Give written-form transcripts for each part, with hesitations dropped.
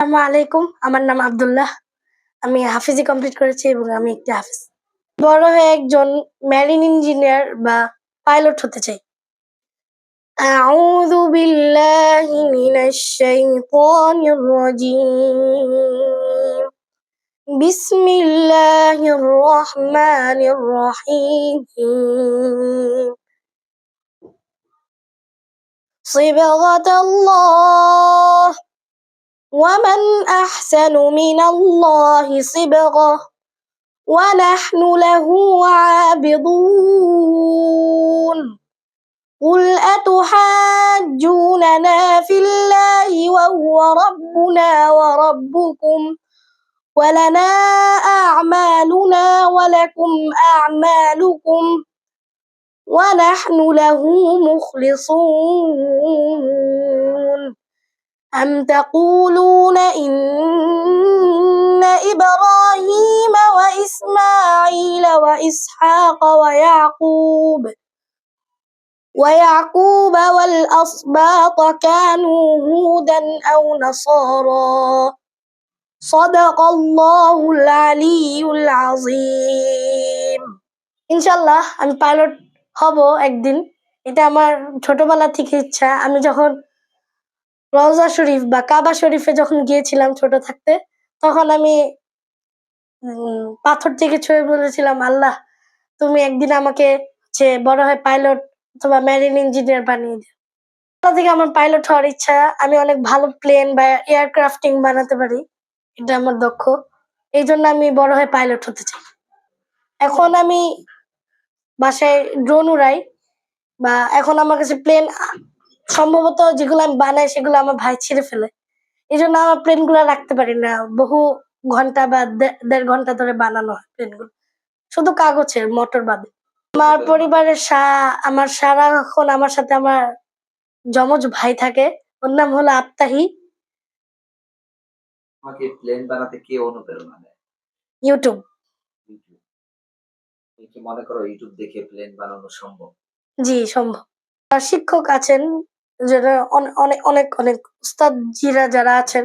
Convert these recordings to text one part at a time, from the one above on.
আসসালামু আলাইকুম। আমার নাম আব্দুল্লাহ। আমি হাফিজি কমপ্লিট করেছি এবং আমি একটি হাফিজ। বড় হয়ে একজন মেরিন ইঞ্জিনিয়ার বা পাইলট হতে চাই। আউযু বিল্লাহি মিনাশ শাইতানির রাজীম। বিসমিল্লাহির রহমানির রহিম। সিবগাতাল্লাহ ومن أحسن من الله صبغة ونحن له عابدون قل أتحاجوننا في الله وهو ربنا وربكم ولنا أعمالنا ولكم أعمالكم ونحن له مخلصون أم تقولون إن إبراهيم وإسماعيل وإسحاق ويعقوب والأسباط كانوا هودا أو نصارى صدق الله العلي العظيم ইনশাআল্লাহ আমি পাইলট হব একদিন। এটা আমার ছোটবেলা থেকে ইচ্ছা। আমি যখন রওজা শরীফ বা কাবা শরীফে যখন গিয়েছিলাম ছোট থাকতে, তখন আমি পাথর থেকে ছুঁয়ে বলেছিলাম, আল্লাহ তুমি একদিন আমাকে বড় হয়ে পাইলট অথবা মেরিন ইঞ্জিনিয়ার বানিয়ে দিও। ছোট থেকে আমার পাইলট হওয়ার ইচ্ছা। আমি অনেক ভালো প্লেন বা এয়ারক্রাফটিং বানাতে পারি, এটা আমার দক্ষ। এই জন্য আমি বড় হয়ে পাইলট হতে চাই। এখন আমি বাসায় ড্রোন উড়াই, বা এখন আমার কাছে প্লেন সম্ভবত যেগুলো আমি বানাই সেগুলো আমার ভাই ছিঁড়ে ফেলে। এই জন্য আমার প্লেন গুলো রাখতে পারি না। বহু ঘন্টা বা ১.৫ ঘন্টা ধরে বানানো হয় প্লেন গুলো, শুধু কাগজের, মোটর বাদে। আমার পরিবারের আমার সারাক্ষণ আমার সাথে আমার যমজ ভাই থাকে, ওর নাম হলো আফতাহি। তোমাকে প্লেন বানাতে কে অনুপ্রেরণা দেয়? ইউটিউব। তুমি কি মনে করো ইউটিউব দেখে প্লেন বানানো সম্ভব? জি, সম্ভব। শিক্ষক আছেন যারা অনেক অনেক অনেক উস্তাদজিরা যারা আছেন,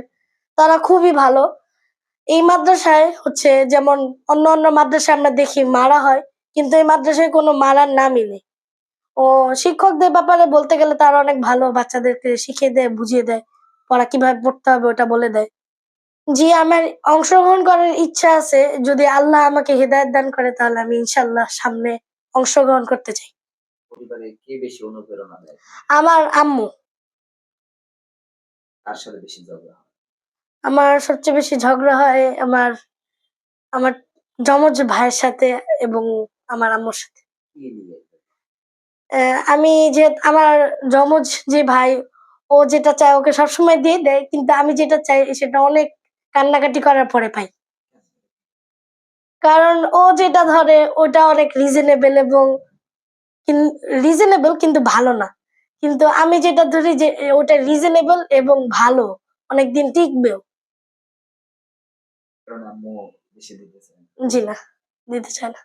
তারা খুবই ভালো। এই মাদ্রাসায় যেমন অন্য মাদ্রাসায় আমরা দেখি মারা হয়, কিন্তু এই মাদ্রাসায় কোনো মারার নামই নেই। ও শিক্ষকদের ব্যাপারে বলতে গেলে তারা অনেক ভালো, বাচ্চাদেরকে শিখিয়ে দেয়, বুঝিয়ে দেয়, পড়া কিভাবে পড়তে হবে ওটা বলে দেয়। জি, আমার অংশগ্রহণ করার ইচ্ছা আছে। যদি আল্লাহ আমাকে হেদায়েত দান করে তাহলে আমি ইনশাআল্লাহ সামনে অংশগ্রহণ করতে চাই। পরিবারে কে বেশি অনুপ্রেরণা দেয়? আমার আম্মু। কার সাথে বেশি ঝগড়া হয়? আমার সবচেয়ে বেশি ঝগড়া হয় আমার আমার যমজ ভাইয়ের সাথে এবং আমার আম্মুর সাথে। কি নিয়ে? আমি আমার যমজ যে ভাই, ও যেটা চায় ওকে সবসময় দিয়ে দেয়, কিন্তু আমি যেটা চাই সেটা অনেক কান্নাকাটি করার পরে পাই। কারণ ও যেটা ধরে ওটা অনেক রিজনেবল কিন্তু ভালো না। কিন্তু আমি যেটা ধরি যে ওটা রিজনেবল এবং ভালো, অনেকদিন টিকবেও। কারণ আম্মু বেশি দিতে চায় না। জি না, দিতে চায় না।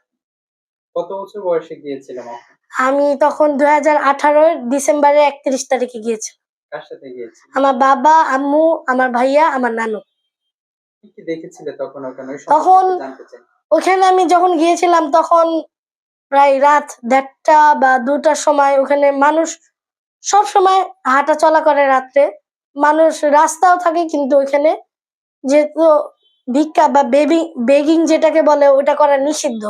কত বছর বয়সে গিয়েছিলাম আপনি? আমি তখন 2018 ডিসেম্বরের 31 তারিখে গিয়েছিলাম। কার সাথে গিয়েছিলেন? আমার বাবা, আম্মু, আমার ভাইয়া, আমার নানু। কি কি দেখেছিলে তখন ওখানে? ওই তখন সম্পর্কে জানতে চাই। ওখানে আমি যখন গিয়েছিলাম তখন প্রায় রাত 1:30 বা 2টার সময়। ওখানে মানুষ সব সময় হাঁটা চলা করে রাত্রে, মানুষ রাস্তাও থাকে, কিন্তু ওইখানে যেহেতু ভিক্ষা বা বেগিং যেটাকে বলে ওটা করা নিষিদ্ধ।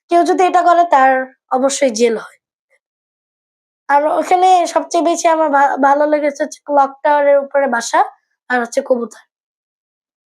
কেউ যদি এটা করে তার অবশ্যই জেল হয়। আর ওখানে সবচেয়ে বেশি আমার ভালো লেগেছে ক্লক টাওয়ারের উপরে বাসা আর কবুতর।